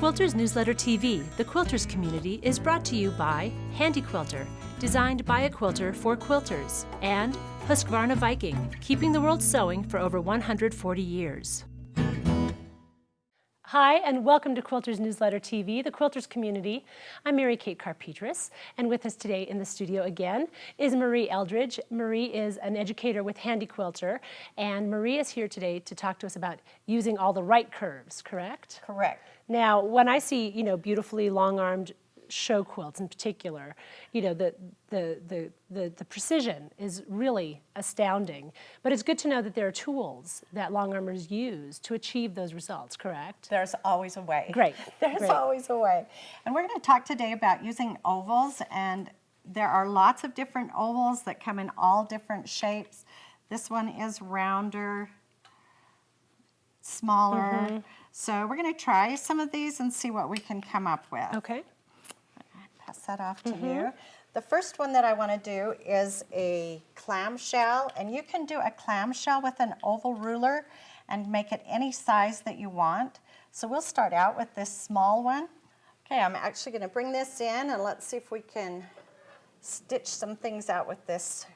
Quilters Newsletter TV, the Quilters community, is brought to you by Handi Quilter, designed by a quilter for quilters, and Husqvarna Viking, keeping the world sewing for over 140 years. Hi, and welcome to Quilters Newsletter TV, the Quilters community. I'm Mary Kate Karr-Petras, and with us today in the studio again is Marie Eldredge. Marie is an educator with Handi Quilter, and Marie is here today to talk to us about using all the right curves, correct? Correct. Now, when I see, beautifully long-armed show quilts in particular, the precision is really astounding. But it's good to know that there are tools that long-armers use to achieve those results, correct? There's always a way. Great. There's always a way. And we're going to talk today about using ovals, and there are lots of different ovals that come in all different shapes. This one is rounder, smaller. So we're going to try some of these and see what we can come up with. Okay. Pass that off to you. The first one that I want to do is a clamshell, and you can do a clamshell with an oval ruler and make it any size that you want. So we'll start out with this small one. Okay, I'm actually going to bring this in, and let's see if we can stitch some things out with this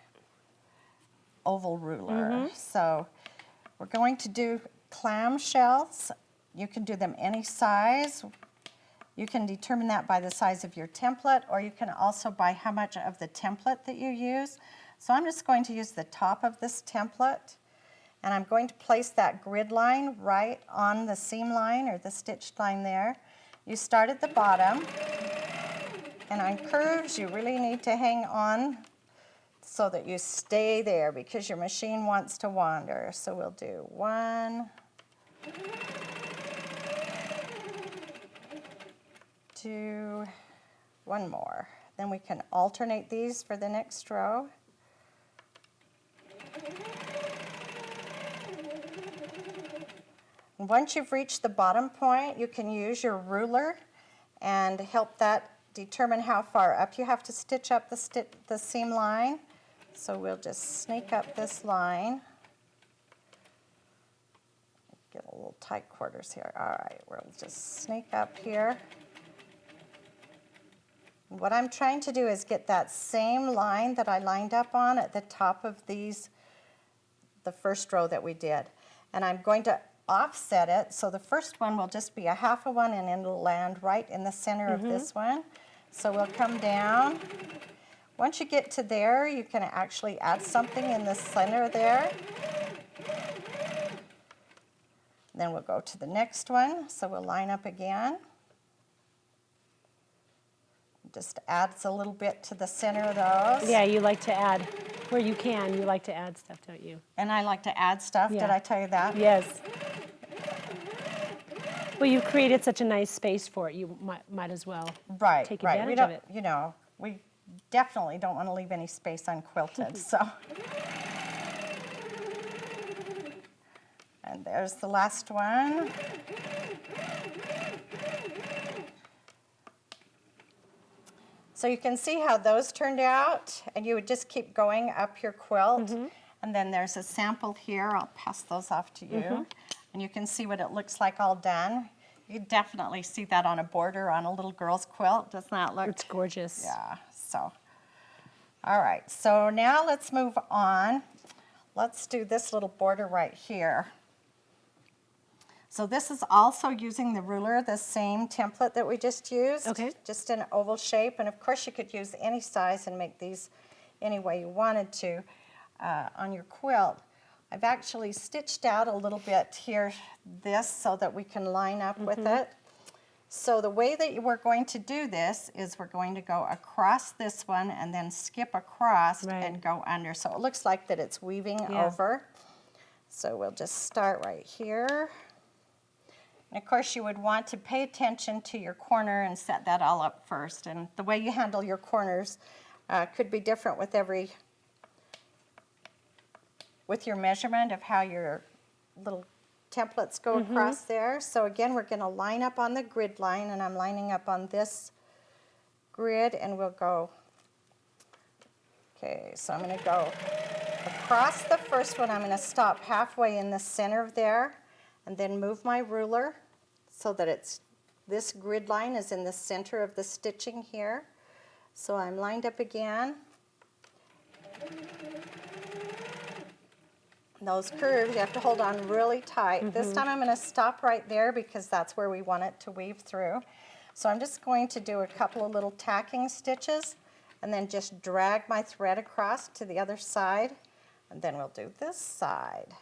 oval ruler. So we're going to do clamshells. You can do them any size. You can determine that by the size of your template, or you can also by how much of the template that you use. So I'm just going to use the top of this template, and I'm going to place that grid line right on the seam line or the stitched line there. You start at the bottom, and on curves you really need to hang on so that you stay there because your machine wants to wander. So we'll do one, two, one more. Then we can alternate these for the next row. And once you've reached the bottom point, you can use your ruler and help that determine how far up you have to stitch up the seam line. So we'll just sneak up this line. Get a little tight quarters here. All right, we'll just sneak up here. What I'm trying to do is get that same line that I lined up on at the top of these, the first row that we did. And I'm going to offset it, so the first one will just be a half a one, and it'll land right in the center of this one. So we'll come down. Once you get to there, you can actually add something in the center there. Then we'll go to the next one, so we'll line up again. Just adds a little bit to the center of those. Yeah, you like to add, where you can, you like to add stuff, don't you? And I like to add stuff. Yeah. Did I tell you that? Yes. Well, you've created such a nice space for it, you might as well take advantage of it. You know, we definitely don't want to leave any space unquilted, so. And there's the last one. So you can see how those turned out, and you would just keep going up your quilt. And then there's a sample here. I'll pass those off to you. And you can see what it looks like all done. You definitely see that on a border on a little girl's quilt. Doesn't that look? It's gorgeous. Yeah, so. All right, so now let's move on. Let's do this little border right here. So this is also using the ruler, the same template that we just used. Okay. Just in an oval shape, and of course you could use any size and make these any way you wanted to on your quilt. I've actually stitched out a little bit here, this, so that we can line up with it. So the way that we're going to do this is we're going to go across this one and then skip across and go under. So it looks like that it's weaving over. So we'll just start right here. And of course you would want to pay attention to your corner and set that all up first. And the way you handle your corners could be different with your measurement of how your little templates go across there. So again, we're going to line up on the grid line, and I'm lining up on this grid, and we'll go, okay, so I'm going to go across the first one. I'm going to stop halfway in the center of there, and then move my ruler so that it's this grid line is in the center of the stitching here. So I'm lined up again. Those curves, you have to hold on really tight. This time I'm going to stop right there because that's where we want it to weave through. So I'm just going to do a couple of little tacking stitches and then just drag my thread across to the other side, and then we'll do this side.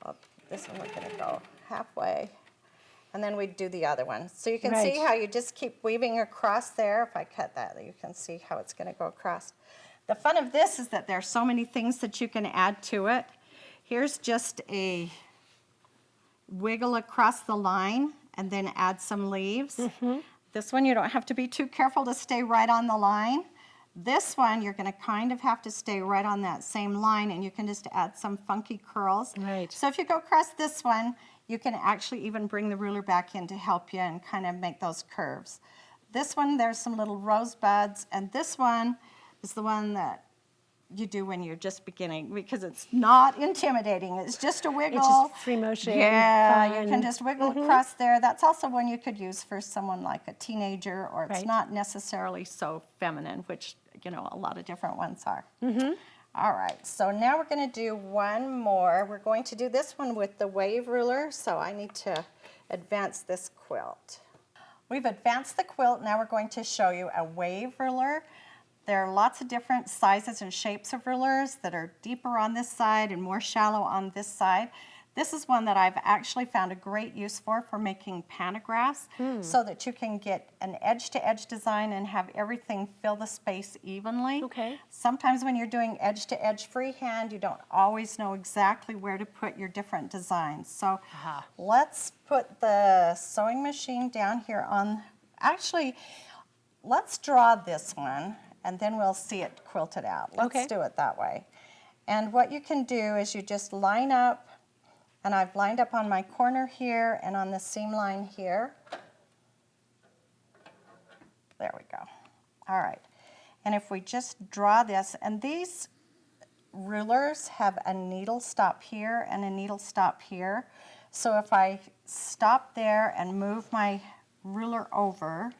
Oh, this one we're going to go halfway. And then we do the other one. So you can see how you just keep weaving across there. If I cut that, you can see how it's going to go across. The fun of this is that there are so many things that you can add to it. Here's just a wiggle across the line and then add some leaves. This one you don't have to be too careful to stay right on the line. This one you're going to kind of have to stay right on that same line, and you can just add some funky curls. Right. So if you go across this one, you can actually even bring the ruler back in to help you and kind of make those curves. This one, there's some little rosebuds, and this one is the one that you do when you're just beginning because it's not intimidating. It's just a wiggle. It's just free motion. Yeah, you can just wiggle across there. That's also one you could use for someone like a teenager, or it's not necessarily so feminine, which, you know, a lot of different ones are. All right, so now we're going to do one more. We're going to do this one with the wave ruler, so I need to advance this quilt. We've advanced the quilt. Now we're going to show you a wave ruler. There are lots of different sizes and shapes of rulers that are deeper on this side and more shallow on this side. This is one that I've actually found a great use for making pantographs, so that you can get an edge-to-edge design and have everything fill the space evenly. Okay. Sometimes when you're doing edge-to-edge freehand, you don't always know exactly where to put your different designs. So let's put the sewing machine down here on, actually, let's draw this one, and then we'll see it quilted out. Let's do it that way. And what you can do is you just line up, and I've lined up on my corner here and on the seam line here. There we go. All right. And if we just draw this, and these rulers have a needle stop here and a needle stop here. So if I stop there and move my ruler over,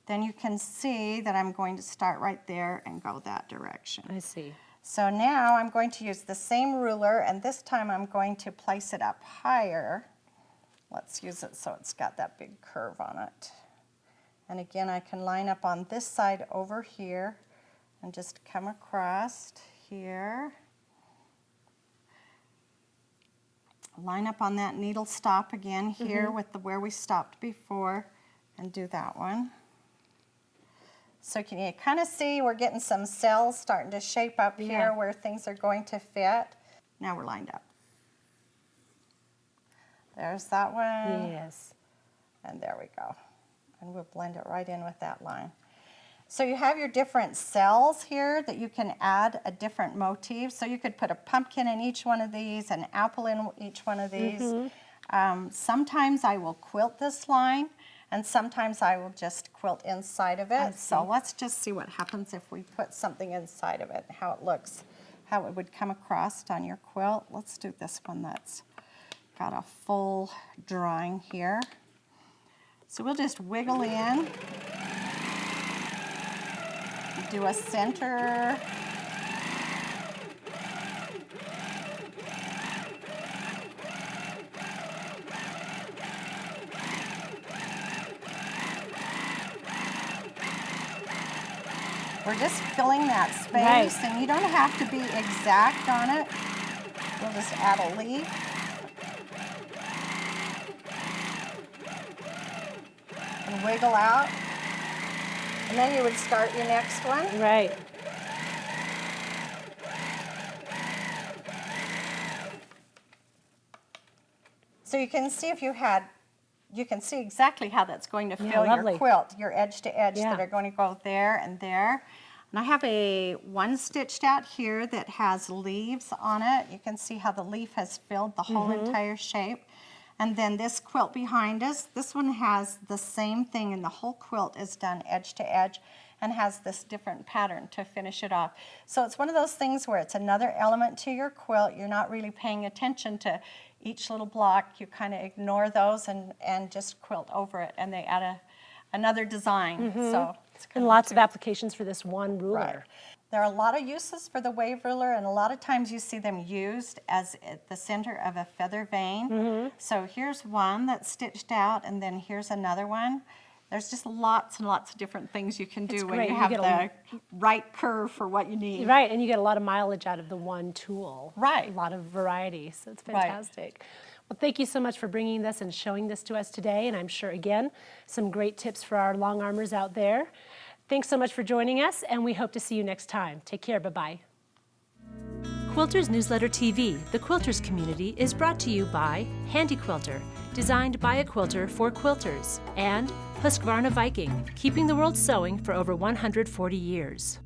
then you can see that I'm going to start right there and go that direction. I see. So now I'm going to use the same ruler, and this time I'm going to place it up higher. Let's use it so it's got that big curve on it. And again, I can line up on this side over here and just come across here. Line up on that needle stop again here with where we stopped before, and do that one. So can you kind of see we're getting some cells starting to shape up here where things are going to fit. Now we're lined up. There's that one. Yes. And there we go. And we'll blend it right in with that line. So you have your different cells here that you can add a different motif. So you could put a pumpkin in each one of these, an apple in each one of these. Sometimes I will quilt this line, and sometimes I will just quilt inside of it. So let's just see what happens if we put something inside of it, how it looks, how it would come across on your quilt. Let's do this one that's got a full drawing here. So we'll just wiggle in, do a center, we're just filling that space, and you don't have to be exact on it. We'll just add a leaf. And wiggle out. And then you would start your next one. Right. So you can see if you had, you can see exactly how that's going to fill your quilt, your edge to edge that are going to go there and there. And I have a one stitched out here that has leaves on it. You can see how the leaf has filled the whole entire shape. And then this quilt behind us, this one has the same thing, and the whole quilt is done edge to edge. and has this different pattern to finish it off. So it's one of those things where it's another element to your quilt. You're not really paying attention to each little block. You kind of ignore those and just quilt over it, and they add another design. So it's And lots of applications for this one ruler. Right. There are a lot of uses for the wave ruler, and a lot of times you see them used as at the center of a feather vane. So here's one that's stitched out, and then here's another one. There's just lots and lots of different things you can do when great. you You have get the right curve for what you need. Right, and you get a lot of mileage out of the one tool. Right. A lot of variety, so it's Right. fantastic. Well, thank you so much for bringing this and showing this to us today, and I'm sure, again, some great tips for our long armors out there. Thanks so much for joining us, and we hope to see you next time. Take care, bye-bye. Quilters Newsletter TV, the Quilters community, is brought to you by Handi Quilter, designed by a quilter for quilters, and Husqvarna Viking, keeping the world sewing for over 140 years.